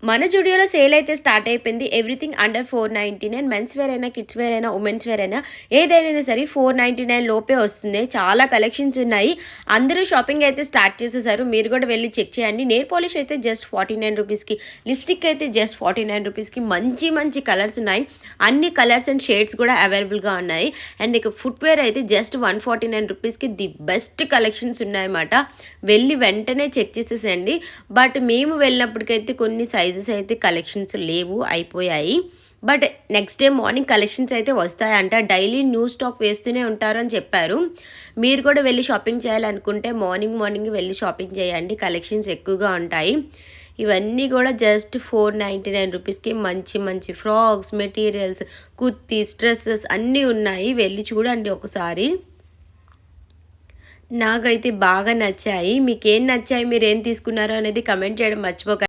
మన జుడియోలో సేల్ అయితే స్టార్ట్ అయిపోయింది. ఎవ్రీథింగ్ అండర్ 499 మెన్స్ వేర్ అయినా, కిడ్స్ వేర్ అయినా, ఉమెన్స్ వేర్ అయినా ఏదైనా సరే 499 లోపే వస్తుంది. చాలా కలెక్షన్స్ ఉన్నాయి. అందరూ షాపింగ్ అయితే స్టార్ట్ చేసేసారు. మీరు కూడా వెళ్ళి చెక్ చేయండి. నెయిల్ పాలిష్ అయితే జస్ట్ 49 రూపీస్కి, లిప్స్టిక్ అయితే జస్ట్ 49 రూపీస్కి మంచి మంచి కలర్స్ ఉన్నాయి. అన్ని కలర్స్ అండ్ షేడ్స్ కూడా అవైలబుల్గా ఉన్నాయి. అండ్ ఇక ఫుట్వేర్ అయితే జస్ట్ 149 రూపీస్కి ది బెస్ట్ కలెక్షన్స్ ఉన్నాయన్నమాట. వెళ్ళి వెంటనే చెక్ చేసేసేయండి. బట్ మేము వెళ్ళినప్పటికైతే కొన్ని సైజెస్ అయితే కలెక్షన్స్ లేవు, అయిపోయాయి. But next day morning collections అయితే వస్తాయంట. డైలీ న్యూ స్టాక్ వేస్తూనే ఉంటారు అని చెప్పారు. మీరు కూడా వెళ్ళి షాపింగ్ చేయాలనుకుంటే మార్నింగ్ వెళ్ళి షాపింగ్ చేయండి. కలెక్షన్స్ ఎక్కువగా ఉంటాయి. ఇవన్నీ కూడా జస్ట్ 499 రూపీస్కి మంచి మంచి ఫ్రాక్స్, మెటీరియల్స్, కుర్తీస్, డ్రెస్సెస్ అన్నీ ఉన్నాయి. వెళ్ళి చూడండి ఒకసారి. నాకైతే బాగా నచ్చాయి. మీకేం నచ్చాయి, మీరు ఏం తీసుకున్నారో అనేది కమెంట్ చేయడం మర్చిపోకండి.